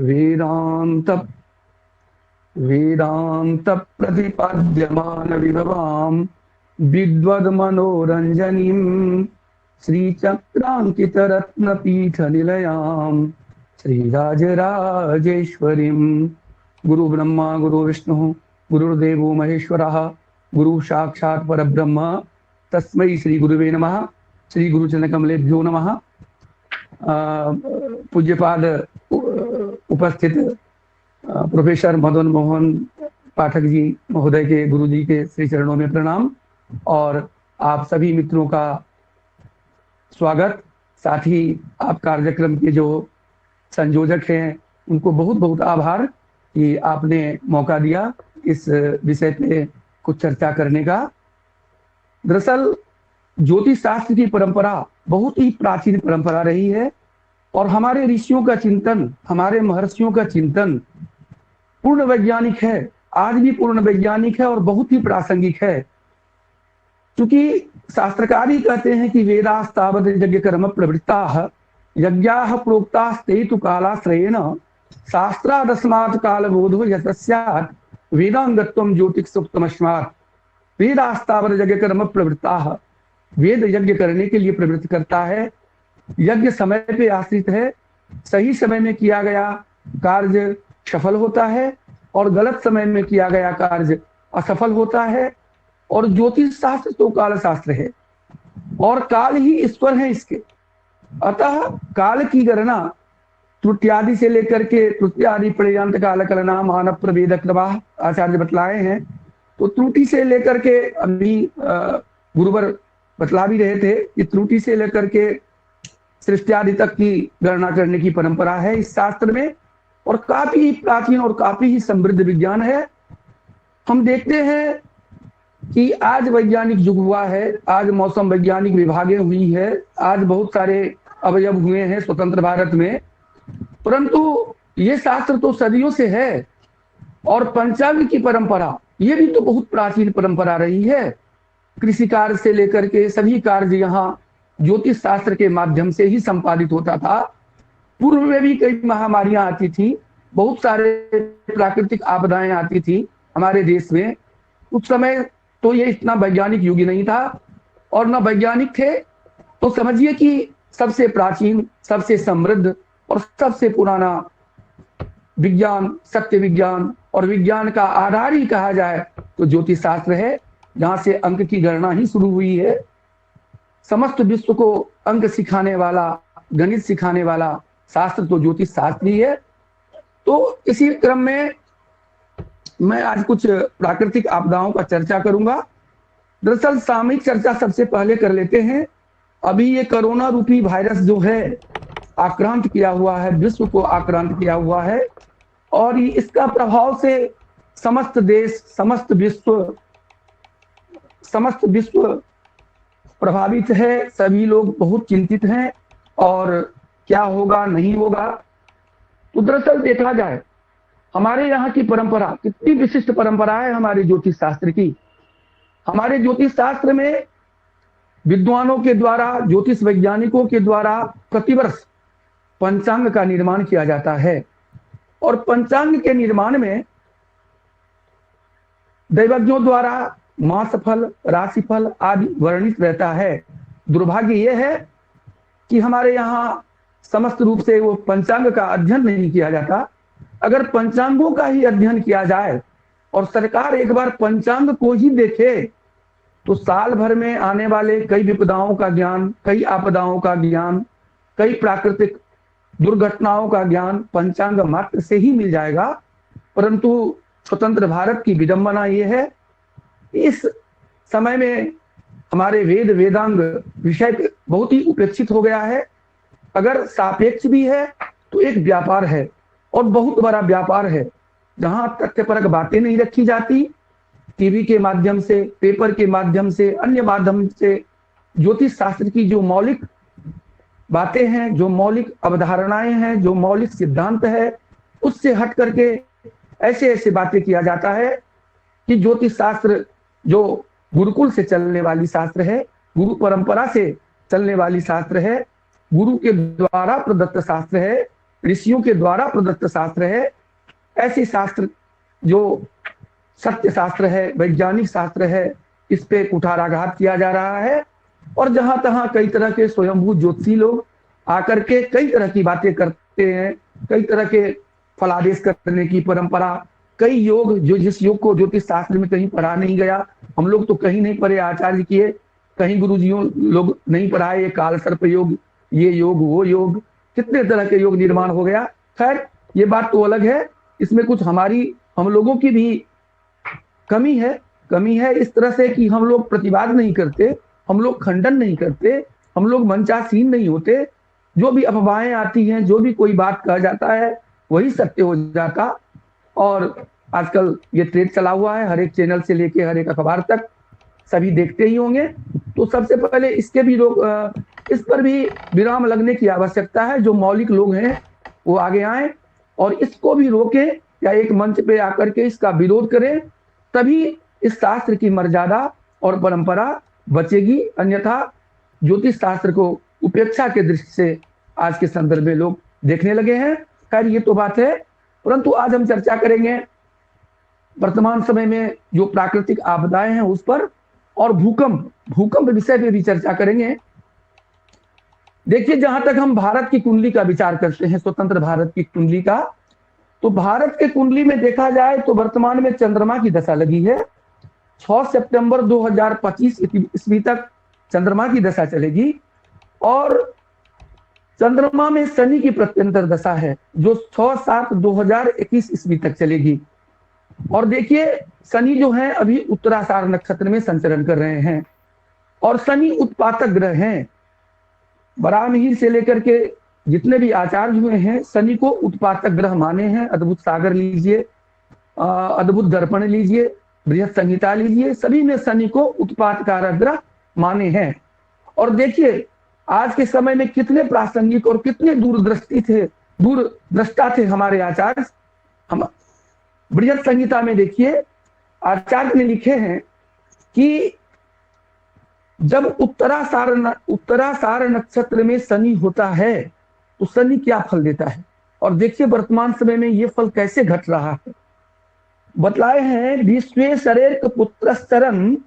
वेदांत वेदांत प्रतिपद्यमान विभवाम विद्वद मनोरंजनीम श्रीचक्रांकित रत्न पीठ निलयाम श्रीराजराजेश्वरीम। गुरु ब्रह्मा गुरु विष्णु गुरुर्देवो महेश्वरः गुरु साक्षात् परब्रह्म तस्मै श्री गुरुवे नमः। श्री गुरुचरण कमलेभ्यो नमः। पूज्यपाद उपस्थित प्रोफेसर मदन मोहन पाठक जी महोदय के गुरु जी के श्री चरणों में प्रणाम और आप सभी मित्रों का स्वागत। साथ ही आप कार्यक्रम के जो संयोजक हैं उनको बहुत बहुत आभार कि आपने मौका दिया इस विषय पे कुछ चर्चा करने का। दरअसल ज्योतिष शास्त्र की परंपरा बहुत ही प्राचीन परंपरा रही है और हमारे ऋषियों का चिंतन, हमारे महर्षियों का चिंतन पूर्ण वैज्ञानिक है, आज भी पूर्ण वैज्ञानिक है और बहुत ही प्रासंगिक है। क्योंकि शास्त्रकार ही कहते हैं कि वेदास्तावद यज्ञ कर्म प्रवृत्ता यज्ञाः प्रोक्तास्ते तु कालाश्रयेण शास्त्रादस्मात् कालबोधो यतस्यात् वेदांगत्वं ज्योतिषोक्तमस्मात्। वेदास्तावद यज्ञ कर्म प्रवृत्ता, वेद यज्ञ करने के लिए प्रवृत्त करता है। यज्ञ समय पे आश्रित है, सही समय में किया गया कार्य सफल होता है और गलत समय में किया गया कार्य असफल होता है। और ज्योतिष शास्त्र तो काल शास्त्र है और काल ही ईश्वर है इसके। अतः काल की गणना त्रुट्यादि से लेकर के त्रुट्यादि पर्यंत काल कलना मानव प्रवेद प्रवाह आचार्य बतलाए हैं। तो त्रुटि से लेकर के अभी गुरुवर बतला भी रहे थे कि त्रुटि से लेकर के सृष्टि तक की गणना करने की परंपरा है इस शास्त्र में और काफी प्राचीन और काफी ही समृद्ध विज्ञान है। हम देखते हैं कि आज वैज्ञानिक युग हुआ है, आज मौसम वैज्ञानिक विभागें हुई है, आज बहुत सारे अवयव हुए हैं स्वतंत्र भारत में, परंतु ये शास्त्र तो सदियों से है। और पंचांग की परंपरा ये भी तो बहुत प्राचीन परंपरा रही है। कृषि कार्य से लेकर के सभी कार्य यहाँ ज्योतिष शास्त्र के माध्यम से ही संपादित होता था। पूर्व में भी कई महामारियां आती थी, बहुत सारे प्राकृतिक आपदाएं आती थी हमारे देश में। उस समय तो ये इतना वैज्ञानिक युग नहीं था और न वैज्ञानिक थे। तो समझिए कि सबसे प्राचीन, सबसे समृद्ध और सबसे पुराना विज्ञान, सत्य विज्ञान और विज्ञान का आधार ही कहा जाए तो ज्योतिष शास्त्र है, जहां से अंक की गणना ही शुरू हुई है। समस्त विश्व को अंक सिखाने वाला, गणित सिखाने वाला शास्त्र तो ज्योतिष शास्त्र ही है। तो इसी क्रम में मैं आज कुछ प्राकृतिक आपदाओं का चर्चा करूंगा। दरअसल सामयिक चर्चा सबसे पहले कर लेते हैं। अभी ये कोरोना रूपी वायरस जो है आक्रांत किया हुआ है, विश्व को आक्रांत किया हुआ है और इसका प्रभाव से समस्त देश, समस्त विश्व प्रभावित है। सभी लोग बहुत चिंतित हैं और क्या होगा नहीं होगा। तो दरअसल देखा जाए हमारे यहाँ की परंपरा कितनी विशिष्ट परंपरा है हमारे ज्योतिष शास्त्र की। हमारे ज्योतिष शास्त्र में विद्वानों के द्वारा, ज्योतिष वैज्ञानिकों के द्वारा प्रतिवर्ष पंचांग का निर्माण किया जाता है और पंचांग के निर्माण में दैवज्ञों द्वारा मासफल, राशिफल आदि वर्णित रहता है। दुर्भाग्य यह है कि हमारे यहाँ समस्त रूप से वो पंचांग का अध्ययन नहीं किया जाता। अगर पंचांगों का ही अध्ययन किया जाए और सरकार एक बार पंचांग को ही देखे तो साल भर में आने वाले कई विपदाओं का ज्ञान, कई आपदाओं का ज्ञान, कई प्राकृतिक दुर्घटनाओं का ज्ञान पंचांग मात्र से ही मिल जाएगा। परंतु स्वतंत्र भारत की विडंबना यह है, इस समय में हमारे वेद वेदांग विषय बहुत ही उपेक्षित हो गया है। अगर सापेक्ष भी है तो एक व्यापार है और बहुत बड़ा व्यापार है, जहां तथ्यपरक बातें नहीं रखी जाती। टीवी के माध्यम से, पेपर के माध्यम से, अन्य माध्यम से ज्योतिष शास्त्र की जो मौलिक बातें हैं, जो मौलिक अवधारणाएं हैं, जो मौलिक सिद्धांत है, उससे हट करके ऐसे ऐसे बातें किया जाता है कि ज्योतिष शास्त्र जो गुरुकुल से चलने वाली शास्त्र है, गुरु परंपरा से चलने वाली शास्त्र है, गुरु के द्वारा प्रदत्त शास्त्र है, ऋषियों के द्वारा प्रदत्त शास्त्र है। ऐसी शास्त्र जो सत्य शास्त्र है, वैज्ञानिक शास्त्र है, इस पे कुठाराघात किया जा रहा है। और जहां तहां कई तरह के स्वयंभू ज्योतिषी लोग आकर के कई तरह की बातें करते हैं, कई तरह के फलादेश करने की परंपरा, कई योग जो जिस योग को ज्योतिष शास्त्र में कहीं पढ़ा नहीं गया, हम लोग तो कहीं नहीं पढ़े, आचार्य किए, कहीं गुरुजियों लोग नहीं पढ़ाए, काल सर्प योग, ये योग वो योग, कितने तरह के योग निर्माण हो गया। खैर ये बात तो अलग है, इसमें कुछ हम लोगों की भी कमी है इस तरह से कि हम लोग प्रतिवाद नहीं करते, हम लोग खंडन नहीं करते, हम लोग मंचासीन नहीं होते। जो भी अफवाहें आती हैं, जो भी कोई बात कहा जाता है, वही सत्य हो जाता। और आजकल ये ट्रेंड चला हुआ है, हर एक चैनल से लेके हर एक अखबार तक सभी देखते ही होंगे। तो सबसे पहले इसके भी इस पर भी विराम लगने की आवश्यकता है। जो मौलिक लोग हैं वो आगे आए और इसको भी रोके, या एक मंच पे आकर के इसका विरोध करें, तभी इस शास्त्र की मर्यादा और परंपरा बचेगी। अन्यथा ज्योतिष शास्त्र को उपेक्षा के दृष्टि से आज के संदर्भ में लोग देखने लगे हैं। खैर ये तो बात है, परंतु आज हम चर्चा करेंगे वर्तमान समय में जो प्राकृतिक आपदाएं हैं उस पर, और भूकंप विषय पे भी चर्चा करेंगे। देखिए, जहां तक हम भारत की कुंडली का विचार करते हैं, स्वतंत्र भारत की कुंडली का, तो भारत के कुंडली में देखा जाए तो वर्तमान में चंद्रमा की दशा लगी है। 6 सितंबर 2025 ईस्वी तक चंद्रमा की दशा चलेगी। और चंद्रमा में शनि की प्रत्यंतर दशा है जो 6/7/2021 ईस्वी तक चलेगी। और देखिए, शनि जो है अभी उत्तराषाढ़ नक्षत्र में संचरण कर रहे हैं, और शनि उत्पातक ग्रह हैं। बराहमिहिर से लेकर के जितने भी आचार्य हुए हैं, शनि को उत्पातक ग्रह माने हैं। अद्भुत सागर लीजिए, अद्भुत दर्पण लीजिए, बृहत संहिता लीजिए, सभी में शनि को उत्पात कारक ग्रह माने हैं। और देखिए, आज के समय में कितने प्रासंगिक और कितने दूरदृष्टा थे हमारे आचार्य। हम बृहत संहिता में देखिए, आचार्य ने लिखे हैं कि जब उत्तराषाढ़ नक्षत्र में शनि होता है तो शनि क्या फल देता है। और देखिए वर्तमान समय में ये फल कैसे घट रहा है। बतलाए हैं, विश्वे शरीर पुत्रस्तरन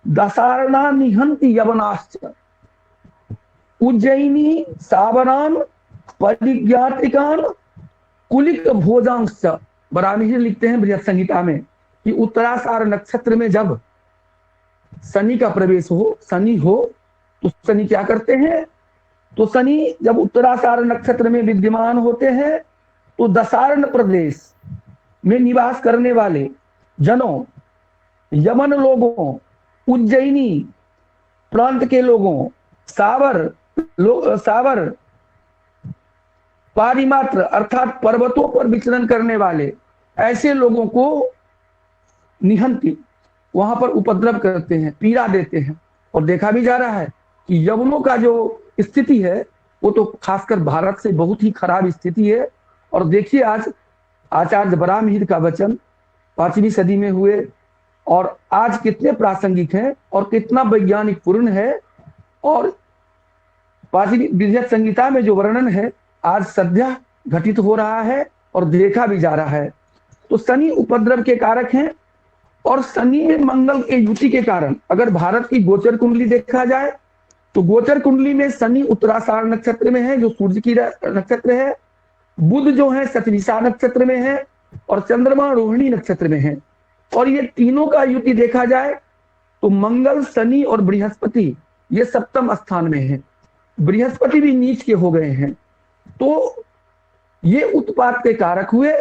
दशारणा निहंति यवनाश्च उज्जयिनी सावरान परिज्ञातिकान कुलिक भोजांश। बराहमिहिर लिखते हैं बृहत संहिता में कि उत्तराषाढ़ नक्षत्र में जब शनि का प्रवेश हो, शनि हो, तो शनि क्या करते हैं, तो शनि जब उत्तराषाढ़ नक्षत्र में विद्यमान होते हैं तो दशारण प्रदेश में निवास करने वाले जनों, यमन लोगों, उज्जैनी प्रांत के लोगों, सावर पारिमात्र अर्थात पर्वतों पर विचरण करने वाले ऐसे लोगों को निहंती, वहां पर उपद्रव करते हैं, पीड़ा देते हैं। और देखा भी जा रहा है कि यवनों का जो स्थिति है वो तो खासकर भारत से बहुत ही खराब स्थिति है। और देखिए, आज आचार्य बराहमिहिर का वचन 5वीं सदी में हुए और आज कितने प्रासंगिक हैं और कितना वैज्ञानिक पूर्ण है। और 5वीं बृहत संहिता में जो वर्णन है आज सद्य घटित हो रहा है और देखा भी जा रहा है। तो शनि उपद्रव के कारक हैं, और शनि मंगल के युति के कारण अगर भारत की गोचर कुंडली देखा जाए तो गोचर कुंडली में शनि उत्तराषाढ़ नक्षत्र में है जो सूर्य की नक्षत्र है, बुध जो है शतभिषा नक्षत्र में है, और चंद्रमा रोहिणी नक्षत्र में है। और ये तीनों का युति देखा जाए तो मंगल, शनि और बृहस्पति ये सप्तम स्थान में है। बृहस्पति भी नीच के हो गए हैं, तो ये उत्पात के कारक हुए।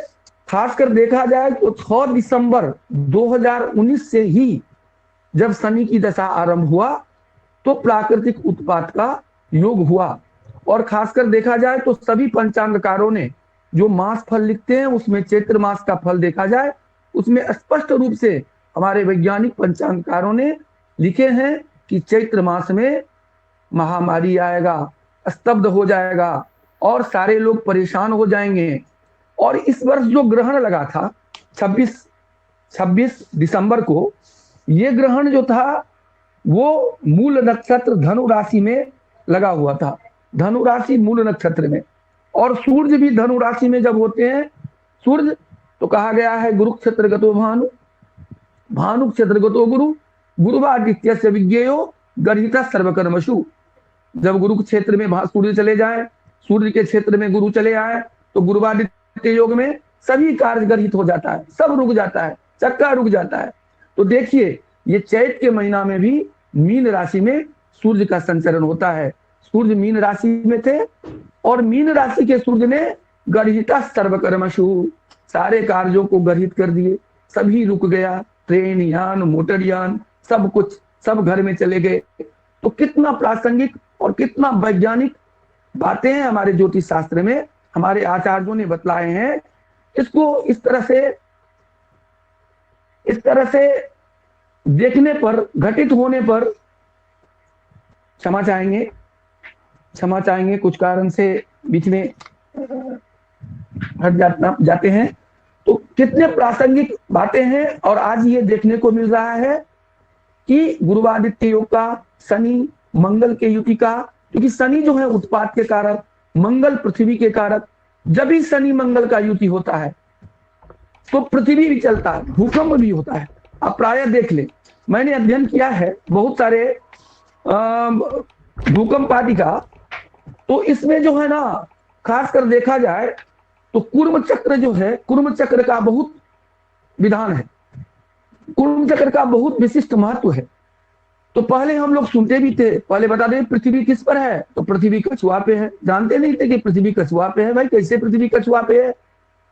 खासकर देखा जाए तो 6 दिसंबर 2019 से ही जब शनि की दशा आरंभ हुआ तो प्राकृतिक उत्पात का योग हुआ। और खासकर देखा जाए तो सभी पंचांगकारों ने जो मास फल लिखते हैं उसमें चैत्र मास का फल देखा जाए, उसमें स्पष्ट रूप से हमारे वैज्ञानिक पंचांगकारों ने लिखे हैं कि चैत्र मास में महामारी आएगा, स्तब्ध हो जाएगा और सारे लोग परेशान हो जाएंगे। और इस वर्ष जो ग्रहण लगा था 26 दिसंबर को, ये ग्रहण जो था वो मूल नक्षत्र धनु राशि में लगा हुआ था, धनु राशि मूल नक्षत्र में। और सूर्य भी धनु राशि में जब होते हैं सूर्य, तो कहा गया है गुरु क्षेत्र गतो भानु, भानु क्षेत्र गतो गुरु, गुरुवादित्य से विज्ञेयो गर्हिता सर्वकर्मशु। जब गुरु क्षेत्र में सूर्य चले जाए, सूर्य के क्षेत्र में गुरु चले आए, तो गुरुवादित्य योग में सभी कार्य गर्हित हो जाता है, सब रुक जाता है, चक्का रुक जाता है। तो देखिए ये चैत के महीना में भी मीन राशि में सूर्य का संचरण होता है। सूर्य मीन राशि में थे और मीन राशि के सूर्य ने गर्हिता सर्वकर्मशु, सारे कार्यों को गर्हित कर दिए, सभी रुक गया, ट्रेन यान मोटर यान सब कुछ, सब घर में चले गए। तो कितना प्रासंगिक और कितना वैज्ञानिक बातें हैं हमारे ज्योतिष शास्त्र में, हमारे आचार्यों ने बतलाए हैं। इसको इस तरह से देखने पर, घटित होने पर, क्षमा चाहेंगे कुछ कारण से बीच में हट जाते हैं। तो कितने प्रासंगिक बातें हैं। और आज ये देखने को मिल रहा है कि गुरुवादित्य योग का, शनि मंगल के युति का, क्योंकि शनि जो है उत्पात के कारक, मंगल पृथ्वी के कारक, जब भी शनि मंगल का युति होता है तो पृथ्वी भी चलता है, भूकंप भी होता है। आप प्रायः देख ले, मैंने अध्ययन किया है बहुत सारे भूकंप आदि का, तो इसमें जो है ना खासकर देखा जाए तो कुर्म चक्र जो है, कुर्म चक्र का बहुत विधान है, कुर्म चक्र का बहुत विशिष्ट महत्व है। तो पहले हम लोग सुनते भी थे, पहले बता दें पृथ्वी किस पर है, तो पृथ्वी कछुआ पे है, जानते नहीं थे कि पृथ्वी कछुआ पे है। भाई कैसे पृथ्वी कछुआ पे है?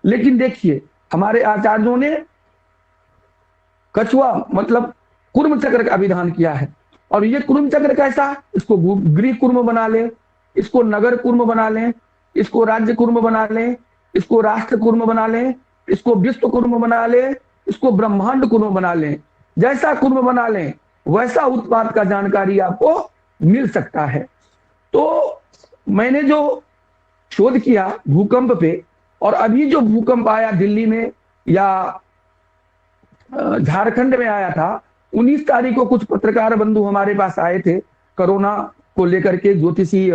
लेकिन देखिए हमारे आचार्यों ने कछुआ मतलब कुर्म चक्र का विधान किया है। और ये कुर्म चक्र कैसा, इसको गृह कुर्म बना ले, इसको नगर कुर्म बना लें, इसको राज्य कुर्म बना लें, इसको राष्ट्र कुर्म बना लें, इसको विश्व कुर्म बना लें, इसको ब्रह्मांड कुर्म बना लें। जैसा कुर्म बना लें वैसा उत्पाद का जानकारी आपको मिल सकता है। तो मैंने जो शोध किया भूकंप पे, और अभी जो भूकंप आया दिल्ली में या झारखंड में आया था, 19 तारीख को कुछ पत्रकार बंधु हमारे पास आए थे कोरोना को लेकर के, ज्योतिषी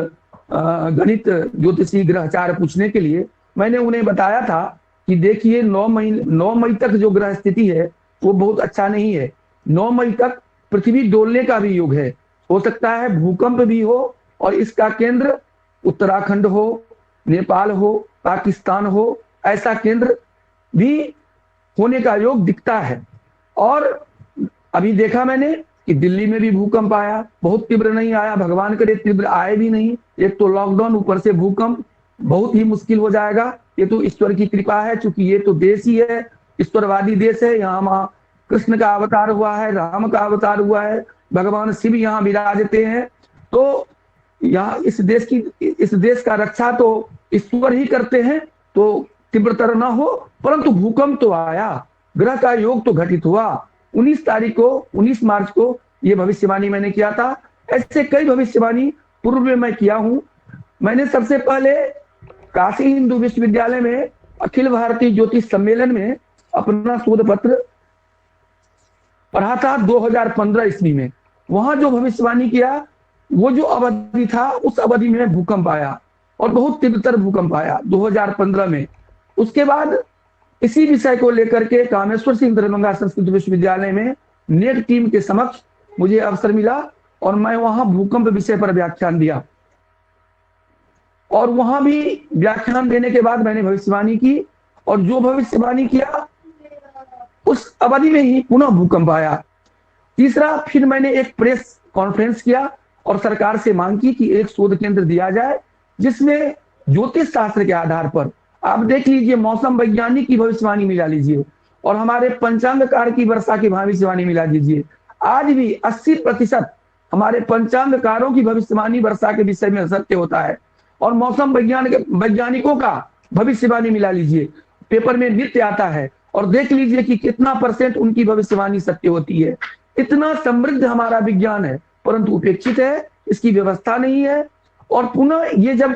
गणित ज्योतिषी ग्रहचार पूछने के लिए। मैंने उन्हें बताया था कि देखिए 9 मई तक जो ग्रह स्थिति है वो बहुत अच्छा नहीं है। 9 मई तक पृथ्वी डोलने का भी योग है, हो सकता है भूकंप भी हो, और इसका केंद्र उत्तराखंड हो, नेपाल हो, पाकिस्तान हो, ऐसा केंद्र भी होने का योग दिखता है। और अभी देखा मैंने कि दिल्ली में भी भूकंप आया, बहुत तीव्र नहीं आया, भगवान करे तीव्र आए भी नहीं। एक तो लॉकडाउन, ऊपर से भूकंप, बहुत ही मुश्किल हो जाएगा। ये तो ईश्वर की कृपा है, क्योंकि ये तो देश ही है, ईश्वरवादी देश है। यहाँ कृष्ण का अवतार हुआ है, राम का अवतार हुआ है, भगवान शिव यहाँ विराजते हैं। तो यहाँ इस देश का रक्षा तो ईश्वर ही करते हैं, तो तीव्रतर ना हो। परंतु भूकंप तो आया, ग्रह का योग तो घटित हुआ। 19 मार्च को ये भविष्यवाणी मैंने किया था। ऐसे कई भविष्यवाणी पूर्व में मैं किया हूं। मैंने सबसे पहले काशी हिंदू विश्वविद्यालय में अखिल भारतीय ज्योतिष सम्मेलन में अपना शोध पत्र पढ़ा था 2015 ईस्वी में। वहां जो भविष्यवाणी किया, वो जो अवधि था उस अवधि में भूकंप आया, और बहुत तीव्रतर भूकंप आया 2015 में। उसके बाद इसी विषय को लेकर के कामेश्वर सिंह दरभंगा संस्कृत विश्वविद्यालय में नेट टीम के समक्ष मुझे अवसर मिला, और मैं वहां भूकंप विषय पर व्याख्यान दिया। और वहां भी व्याख्यान देने के बाद मैंने भविष्यवाणी की, और जो भविष्यवाणी किया उस अवधि में ही पुनः भूकंप आया। तीसरा, फिर मैंने एक प्रेस कॉन्फ्रेंस किया और सरकार से मांग की कि एक शोध केंद्र दिया जाए जिसमें ज्योतिष शास्त्र के आधार पर, आप देख लीजिए, मौसम वैज्ञानिक की भविष्यवाणी मिला लीजिए और हमारे पंचांगकार की वर्षा की भविष्यवाणी मिला दीजिए। आज भी 80% हमारे पंचांगकारों की भविष्यवाणी वर्षा के विषय में सत्य होता है, और मौसम वैज्ञानिकों का भविष्यवाणी मिला लीजिए, पेपर में नित्य आता है, और देख लीजिए कि कितना % उनकी भविष्यवाणी सत्य होती है। इतना समृद्ध हमारा विज्ञान है, परंतु उपेक्षित है, इसकी व्यवस्था नहीं है। और पुनः ये जब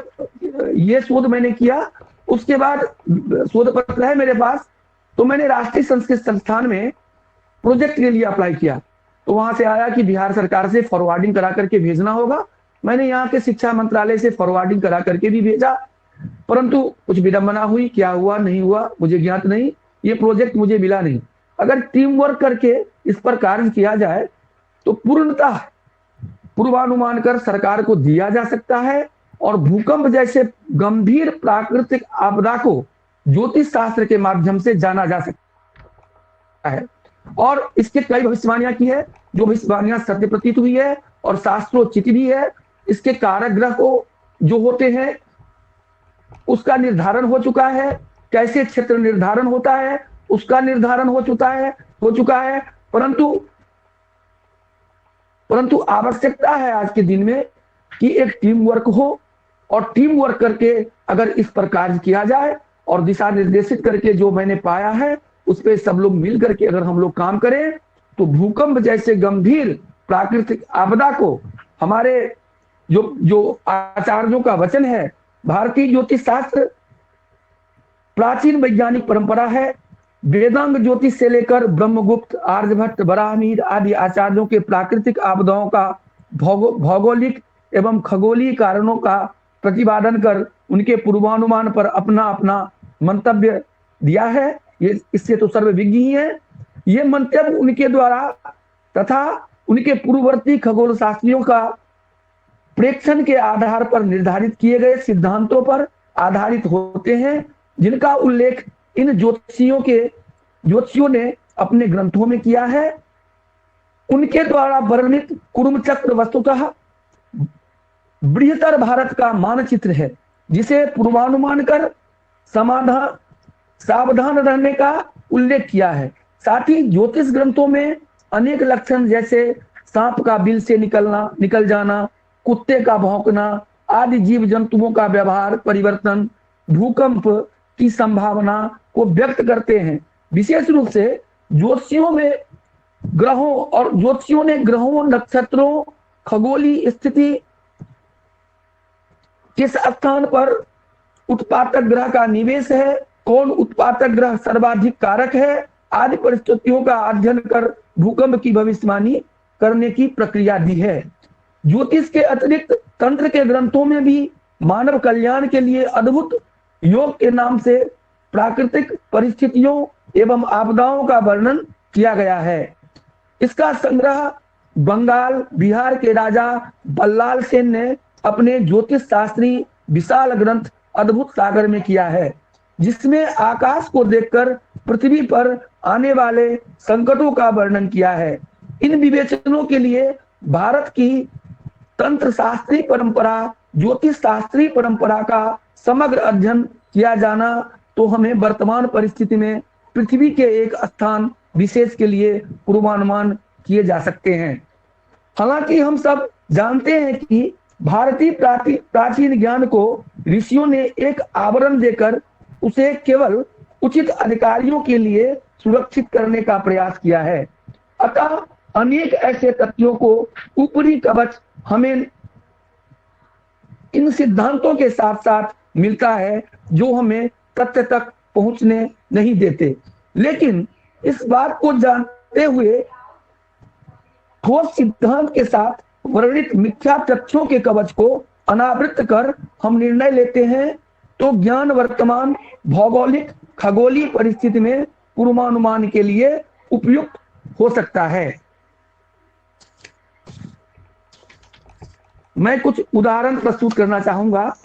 ये शोध मैंने किया, उसके बाद शोध पत्र है मेरे पास, तो मैंने राष्ट्रीय संस्कृत संस्थान में प्रोजेक्ट के लिए अप्लाई किया। तो वहां से आया कि बिहार सरकार से फॉरवर्डिंग करा करके भेजना होगा। मैंने यहाँ के शिक्षा मंत्रालय से फॉरवर्डिंग करा करके भी भेजा, परंतु कुछ विडंबना हुई, क्या हुआ नहीं हुआ मुझे ज्ञात नहीं, ये प्रोजेक्ट मुझे मिला नहीं। अगर टीम वर्क करके इस पर कार्य किया जाए तो पूर्णतः पूर्वानुमान कर सरकार को दिया जा सकता है और भूकंप जैसे गंभीर प्राकृतिक आपदा को ज्योतिष शास्त्र के माध्यम से जाना जा सकता है। और इसके कई भविष्यवाणियां की है, जो भविष्यवाणियां सत्य प्रतीत हुई है और शास्त्रोचित भी है। इसके कारक ग्रह को जो होते हैं उसका निर्धारण हो चुका है, कैसे क्षेत्र निर्धारण होता है उसका निर्धारण हो चुका है। परंतु आवश्यकता है आज के दिन में कि एक टीम वर्क हो और टीम वर्क करके अगर इस पर कार्य किया जाए और दिशा निर्देशित करके जो मैंने पाया है उस पर सब लोग मिल करके अगर हम लोग काम करें तो भूकंप जैसे गंभीर प्राकृतिक आपदा को हमारे जो आचार्यों का वचन है, भारतीय ज्योतिष शास्त्र प्राचीन वैज्ञानिक परंपरा है। वेदांग ज्योतिष से लेकर ब्रह्मगुप्त, आर्यभट्ट, बराहमीर आदि आचार्यों के प्राकृतिक आपदाओं का भौगोलिक एवं खगोलीय कारणों का प्रतिपादन कर उनके पूर्वानुमान पर अपना अपना मंतव्य दिया है। ये इससे तो सर्वविज्ञ ही है। ये मंतव्य उनके द्वारा तथा उनके पूर्ववर्ती खगोल शास्त्रियों का प्रेक्षण के आधार पर निर्धारित किए गए सिद्धांतों पर आधारित होते हैं, जिनका उल्लेख इन ज्योतिषियों ने अपने ग्रंथों में किया है। उनके द्वारा वर्णित कुर्म चक्र वस्तुतः बृहत्तर भारत का मानचित्र है, जिसे पूर्वानुमान कर सावधान रहने का उल्लेख किया है। साथ ही ज्योतिष ग्रंथों में अनेक लक्षण जैसे सांप का बिल से निकल जाना, कुत्ते का भौंकना आदि जीव जंतुओं का व्यवहार परिवर्तन, भूकंप की संभावना को व्यक्त करते हैं। विशेष रूप से ज्योतिषियों ने ग्रहों, नक्षत्रों, खगोलीय स्थिति, किस स्थान पर उत्पादक ग्रह का निवेश है, कौन उत्पादक ग्रह सर्वाधिक कारक है आदि परिस्थितियों का अध्ययन कर भूकंप की भविष्यवाणी करने की प्रक्रिया दी है। ज्योतिष के अतिरिक्त तंत्र के ग्रंथों में भी मानव कल्याण के लिए अद्भुत योग के नाम से प्राकृतिक परिस्थितियों एवं आपदाओं का वर्णन किया गया है। इसका संग्रह बंगाल, बिहार के राजा बल्लाल सेन ने अपने ज्योतिष शास्त्री विशाल ग्रंथ अद्भुत सागर में किया है, जिसमें आकाश को देखकर पृथ्वी पर आने वाले संकटों का वर्णन किया है। इन विवेचनों के लिए भारत की तंत्र शास्त्रीय परंपरा, ज्योतिष शास्त्रीय परंपरा का समग्र अध्ययन किया जाना तो हमें वर्तमान परिस्थिति में पृथ्वी के एक स्थान विशेष के लिए पूर्वानुमान किए जा सकते हैं। हालांकि हम सब जानते हैं कि भारतीय प्राचीन ज्ञान को ऋषियों ने एक आवरण देकर उसे केवल उचित अधिकारियों के लिए सुरक्षित करने का प्रयास किया है। अतः अनेक ऐसे तथ्यों को ऊपरी कवच हमें इन सिद्धांतों के साथ साथ मिलता है जो हमें तथ्य तक पहुंचने नहीं देते। लेकिन इस बात को जानते हुए ठोस सिद्धांत के साथ वर्णित मिथ्या तथ्यों के कवच को अनावृत कर हम निर्णय लेते हैं तो ज्ञान वर्तमान भौगोलिक खगोलीय परिस्थिति में पूर्वानुमान के लिए उपयुक्त हो सकता है। मैं कुछ उदाहरण प्रस्तुत करना चाहूंगा।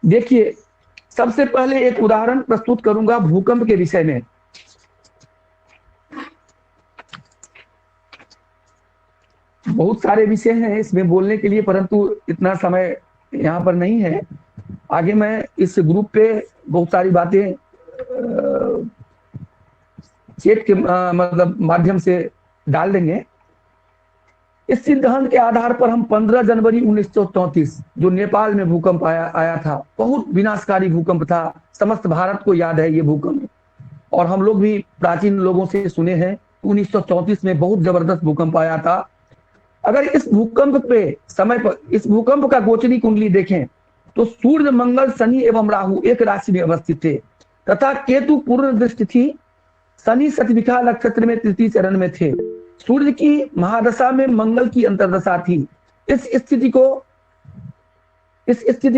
देखिए, सबसे पहले एक उदाहरण प्रस्तुत करूंगा भूकंप के विषय में। बहुत सारे विषय हैं इसमें बोलने के लिए, परंतु इतना समय यहाँ पर नहीं है। आगे मैं इस ग्रुप पे बहुत सारी बातें चैट के मतलब माध्यम से डाल देंगे। इस सिद्धांत के आधार पर हम 15 जनवरी 1934 जो नेपाल में भूकंप आया था, बहुत विनाशकारी भूकंप था, समस्त भारत को याद है ये भूकंप, और हम लोग भी प्राचीन लोगों से सुने हैं 1934 में बहुत जबरदस्त भूकंप आया था। अगर इस भूकंप पे समय पर इस भूकंप का गोचरी कुंडली देखें तो सूर्य, मंगल, शनि एवं राहु एक राशि में अवस्थित थे तथा केतु पूर्ण दृष्टि थी। शनि शतभिखा नक्षत्र में तृतीय चरण में थे। सूर्य की महादशा में मंगल की अंतर्दशा थी। इस स्थिति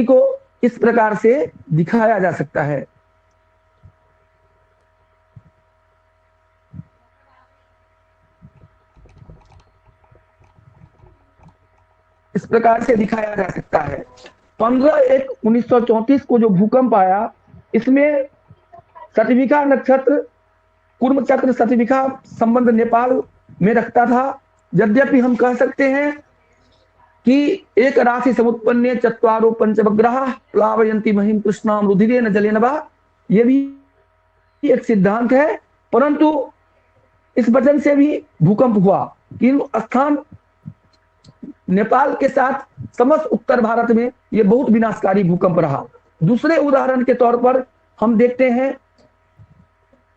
को इस प्रकार से दिखाया जा सकता है। इस प्रकार से दिखाया जा सकता है। 15/1/1934 को जो भूकंप आया, इसमें सतविखा नक्षत्र कुर्म चक्र सतविखा संबंध नेपाल में रखता था। यद्यपि हम कह सकते हैं कि एक राशि समुत्पन्ने चत्वारो पंचवग्रह प्लावयन्ति महिम कृष्णाम रुधिरेण जलेन वा, ये भी एक सिद्धांत है। परंतु इस वजन से भी भूकंप हुआ कि स्थान नेपाल के साथ समस्त उत्तर भारत में ये बहुत विनाशकारी भूकंप रहा। दूसरे उदाहरण के तौर पर हम देखते हैं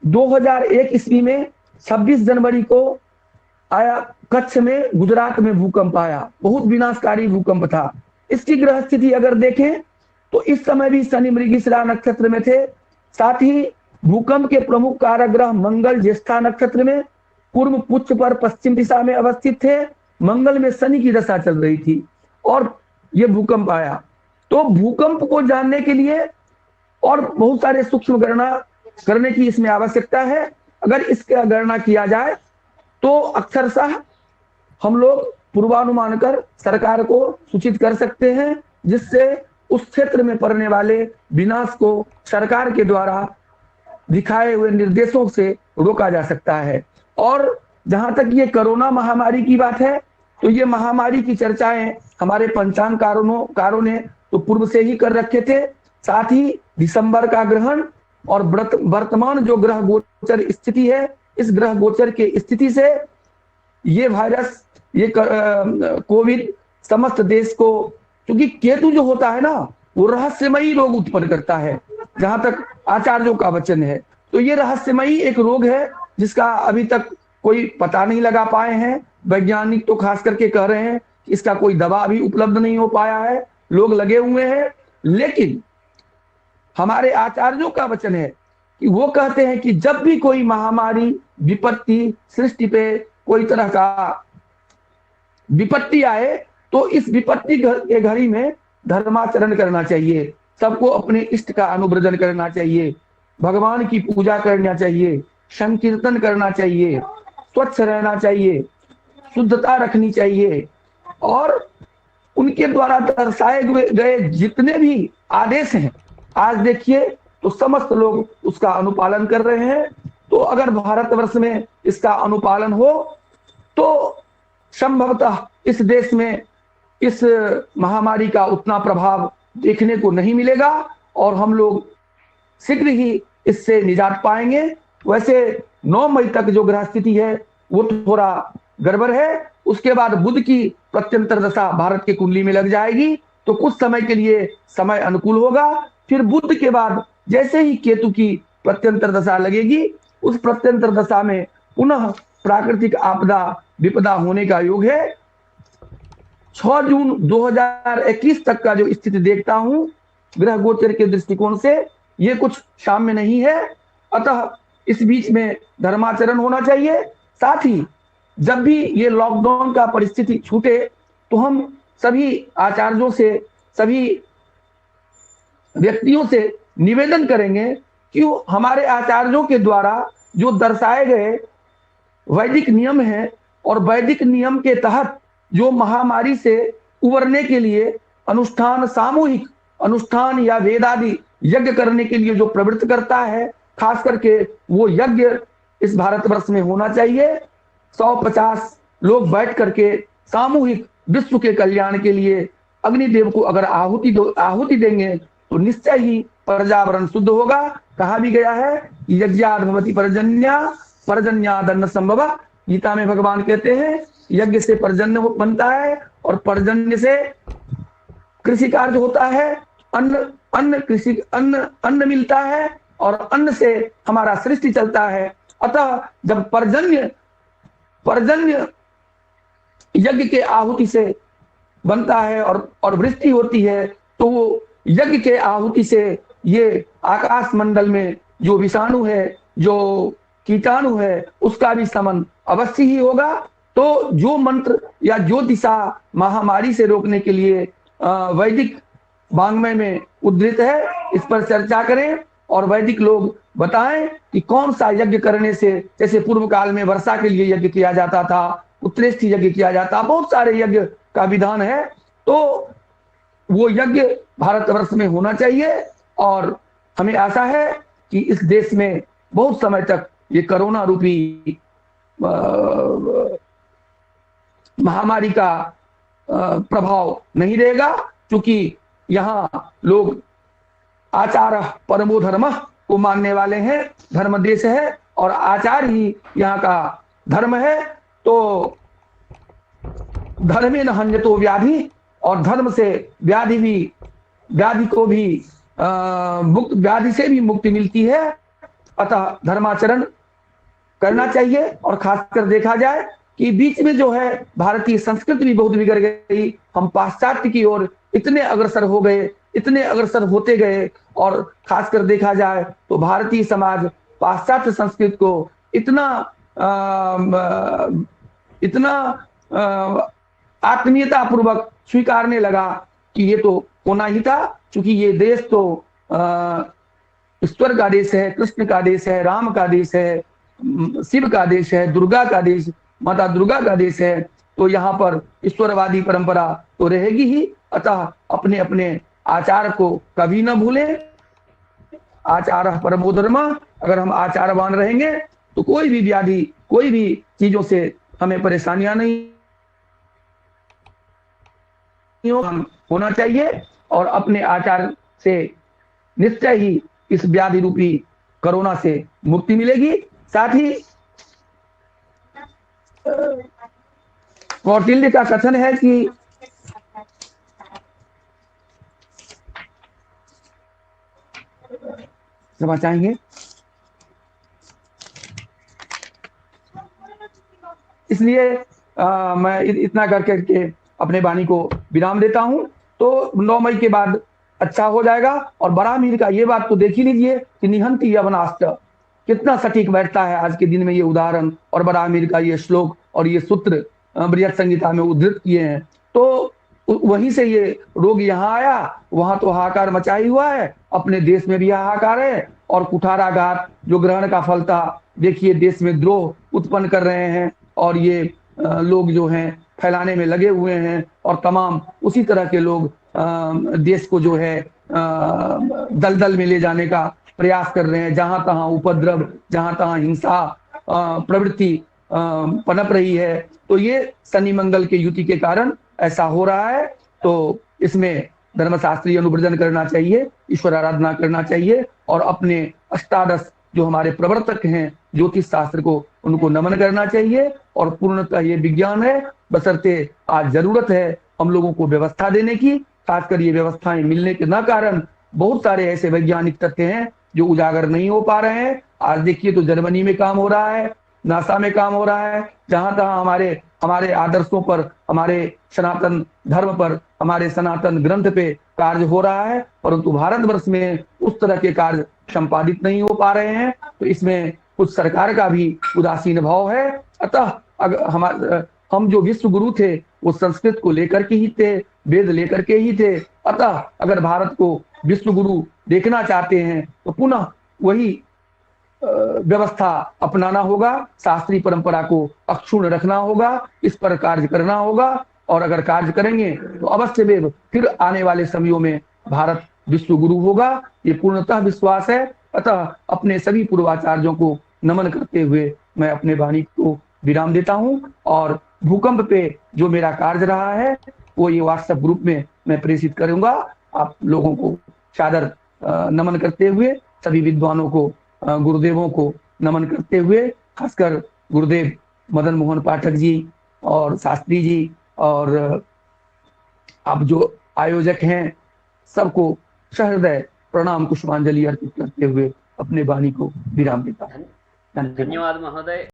2001 ईस्वी में 26 जनवरी को आया, कच्छ में गुजरात में भूकंप आया, बहुत विनाशकारी भूकंप था। इसकी ग्रह स्थिति अगर देखें तो इस समय भी शनि मृगशिरा नक्षत्र में थे। साथ ही भूकंप के प्रमुख कारक ग्रह मंगल ज्येष्ठा नक्षत्र में पूर्व पुच्छ पर पश्चिम दिशा में अवस्थित थे। मंगल में शनि की दशा चल रही थी और यह भूकंप आया। तो भूकंप को जानने के लिए और बहुत सारे सूक्ष्म गणना करने की इसमें आवश्यकता है। अगर इसका गणना किया जाए तो अक्षरशः हम लोग पूर्वानुमान कर सरकार को सूचित कर सकते हैं, जिससे उस क्षेत्र में पड़ने वाले विनाश को सरकार के द्वारा दिखाए हुए निर्देशों से रोका जा सकता है। और जहां तक ये कोरोना महामारी की बात है, तो ये महामारी की चर्चाएं हमारे पंचांगकारों ने तो पूर्व से ही कर रखे थे। साथ ही दिसंबर का ग्रहण और वर्तमान जो ग्रह गोचर स्थिति है, इस ग्रह गोचर के स्थिति से ये वायरस, ये कोविड समस्त देश को, क्योंकि केतु जो होता है ना, वो रहस्यमयी रोग उत्पन्न करता है, जहां तक आचार्यों का वचन है। तो ये रहस्यमयी एक रोग है जिसका अभी तक कोई पता नहीं लगा पाए हैं। वैज्ञानिक तो खास करके कह रहे हैं कि इसका कोई दवा अभी उपलब्ध नहीं हो पाया है, लोग लगे हुए हैं। लेकिन हमारे आचार्यों का वचन है कि वो कहते हैं कि जब भी कोई महामारी विपत्ति सृष्टि पे कोई तरह का विपत्ति आए, तो इस विपत्ति के घड़ी में धर्माचरण करना चाहिए, सबको अपने इष्ट का अनुव्रजन करना चाहिए, भगवान की पूजा करना चाहिए, संकीर्तन करना चाहिए, स्वच्छ रहना चाहिए, शुद्धता रखनी चाहिए। और उनके द्वारा दर्शाए गए जितने भी आदेश हैं, आज देखिए तो समस्त लोग उसका अनुपालन कर रहे हैं। तो अगर भारतवर्ष में इसका अनुपालन हो तो संभवतः इस देश में इस महामारी का उतना प्रभाव देखने को नहीं मिलेगा और हम लोग शीघ्र ही इससे निजात पाएंगे। वैसे 9 मई तक जो ग्रह स्थिति है वो थोड़ा गड़बड़ है। उसके बाद बुध की प्रत्यंतर दशा भारत के कुंडली में लग जाएगी, तो कुछ समय के लिए समय अनुकूल होगा। फिर बुध के बाद जैसे ही केतु की प्रत्यंतर दशा लगेगी, उस प्रत्यंतर दशा में पुनः प्राकृतिक आपदा विपदा होने का योग है। 6 जून 2021 तक का जो स्थिति देखता हूं ग्रह गोचर के दृष्टिकोण से, ये कुछ साम्य नहीं है। अतः इस बीच में धर्माचरण होना चाहिए। साथ ही जब भी ये लॉकडाउन का परिस्थिति छूटे, तो हम सभी आचार्यों से, सभी व्यक्तियों से निवेदन करेंगे कि हमारे आचार्यों के द्वारा जो दर्शाए गए वैदिक नियम है और वैदिक नियम के तहत जो महामारी से उबरने के लिए अनुष्ठान, सामूहिक अनुष्ठान या वेदादि यज्ञ करने के लिए जो प्रवृत्त करता है, खास करके वो यज्ञ इस भारतवर्ष में होना चाहिए। 150 लोग बैठ करके सामूहिक विश्व के कल्याण के लिए अग्निदेव को अगर आहुति देंगे तो निश्चय ही पर्यावरण शुद्ध होगा। कहा भी गया है यज्ञाद भवति पर्जन्या पर्जन्यादन्न संभव। गीता में भगवान कहते हैं यज्ञ से पर्जन्य बनता है और पर्जन्य से कृषि कार्य होता है, अन्न मिलता है और अन्न से हमारा सृष्टि चलता है। अतः जब पर्जन्य यज्ञ के आहुति से बनता है और वृष्टि होती है, तो वो यज्ञ के आहुति से ये आकाश मंडल में जो विषाणु है, जो कीटाणु है, उसका भी शमन अवश्य ही होगा। तो जो मंत्र या जो दिशा महामारी से रोकने के लिए वैदिक वांग्मय में उद्धृत है, इस पर चर्चा करें और वैदिक लोग बताएं कि कौन सा यज्ञ करने से, जैसे पूर्व काल में वर्षा के लिए यज्ञ किया जाता था, उत्तरेष्टि यज्ञ किया जाता, बहुत सारे यज्ञ का विधान है, तो वो यज्ञ भारतवर्ष में होना चाहिए। और हमें आशा है कि इस देश में बहुत समय तक ये कोरोना रूपी महामारी का प्रभाव नहीं रहेगा, क्योंकि यहाँ लोग आचार परमो धर्म को मानने वाले हैं, धर्म देश है और आचार ही यहाँ का धर्म है। तो धर्मे न हन्यतो व्याधि, और धर्म से व्याधि को भी मुक्त, व्याधि से भी मुक्ति मिलती है। अतः धर्माचरण करना चाहिए। और खासकर देखा जाए कि बीच में जो है भारतीय संस्कृति भी बहुत बिगड़ गई, हम पाश्चात्य की ओर इतने अग्रसर हो गए, इतने अग्रसर होते गए, और खासकर देखा जाए तो भारतीय समाज पाश्चात्य संस्कृति को इतना आत्मीयता पूर्वक स्वीकारने लगा कि ये तो होना ही था, क्योंकि ये देश तो ईश्वर का देश है, कृष्ण का देश है, राम का देश है, शिव का देश है, दुर्गा का देश, माता दुर्गा का देश है। तो यहाँ पर ईश्वरवादी परंपरा तो रहेगी ही। अतः अपने अपने आचार को कभी न भूलें। आचार परमो धर्म, अगर हम आचारवान रहेंगे तो कोई भी व्याधि, कोई भी चीजों से हमें परेशानियां नहीं होना चाहिए, और अपने आचार से निश्चय ही इस व्याधि रूपी कोरोना से मुक्ति मिलेगी। साथ ही कौटिल्य का कथन है कि क्षमा चाहेंगे, इसलिए मैं इतना करके अपने वाणी को विराम देता हूं। तो 9 मई के बाद अच्छा हो जाएगा। और बराहमीर का ये बात तो देख ही लीजिए कि निहंति यवनाश्च, कितना सटीक बैठता है आज के दिन में ये उदाहरण, और बराहमीर का ये श्लोक और ये सूत्र बृहत संहिता में उद्धृत किए हैं। तो वहीं से ये रोग यहाँ आया, वहां तो हाहाकार मचा ही हुआ है, अपने देश में भी हाहाकार है। और कुठाराघात जो ग्रहण का फल था, देखिए देश में द्रोह उत्पन्न कर रहे हैं, और ये लोग जो हैं फैलाने में लगे हुए हैं, और तमाम उसी तरह के लोग देश को जो है दलदल में ले जाने का प्रयास कर रहे हैं। जहां तहां उपद्रव, जहां तहां हिंसा प्रवृत्ति पनप रही है। तो ये शनि मंगल के युति के कारण ऐसा हो रहा है। तो इसमें धर्मशास्त्रीय अनुवर्जन करना चाहिए, ईश्वर आराधना करना चाहिए, और अपने अष्टादश जो हमारे प्रवर्तक हैं ज्योतिष शास्त्र को, उनको नमन करना चाहिए। और पूर्णतः ये विज्ञान है, बशर्ते आज जरूरत है हम लोगों को व्यवस्था देने की। खासकर ये व्यवस्थाएं मिलने के न कारण बहुत सारे ऐसे वैज्ञानिक तथ्य हैं जो उजागर नहीं हो पा रहे हैं। आज देखिए तो जर्मनी में काम हो रहा है, नासा में काम हो रहा है, जहां तहां हमारे आदर्शों पर, हमारे सनातन धर्म पर, हमारे सनातन ग्रंथ पे कार्य हो रहा है, परंतु भारतवर्ष में उस तरह के कार्य संपादित नहीं हो पा रहे हैं। तो इसमें कुछ सरकार का भी उदासीन भाव है। अतः अगर हम जो विश्व गुरु थे वो संस्कृत को लेकर के ही थे, वेद लेकर के ही थे। अतः अगर भारत को विश्व गुरु देखना चाहते हैं तो पुनः वही व्यवस्था अपनाना होगा, शास्त्रीय परंपरा को अक्षुण्ण रखना होगा, इस पर कार्य करना होगा। और अगर कार्य करेंगे तो अवश्य में फिर आने वाले समयों में भारत विश्व गुरु होगा, ये पूर्णतः विश्वास है। अतः अपने सभी पूर्वाचार्यों को नमन करते हुए मैं अपने वाणी को विराम देता हूं। और भूकंप पे जो मेरा कार्य रहा है वो ये व्हाट्सएप ग्रुप में मैं प्रेषित करूंगा। आप लोगों को सादर नमन करते हुए, सभी विद्वानों को, गुरुदेवों को नमन करते हुए, खासकर गुरुदेव मदन मोहन पाठक जी और शास्त्री जी और आप जो आयोजक हैं, सबको सहृदय प्रणाम पुष्पांजलि अर्पित करते हुए अपने वाणी को विराम देता हूं। धन्यवाद महोदय।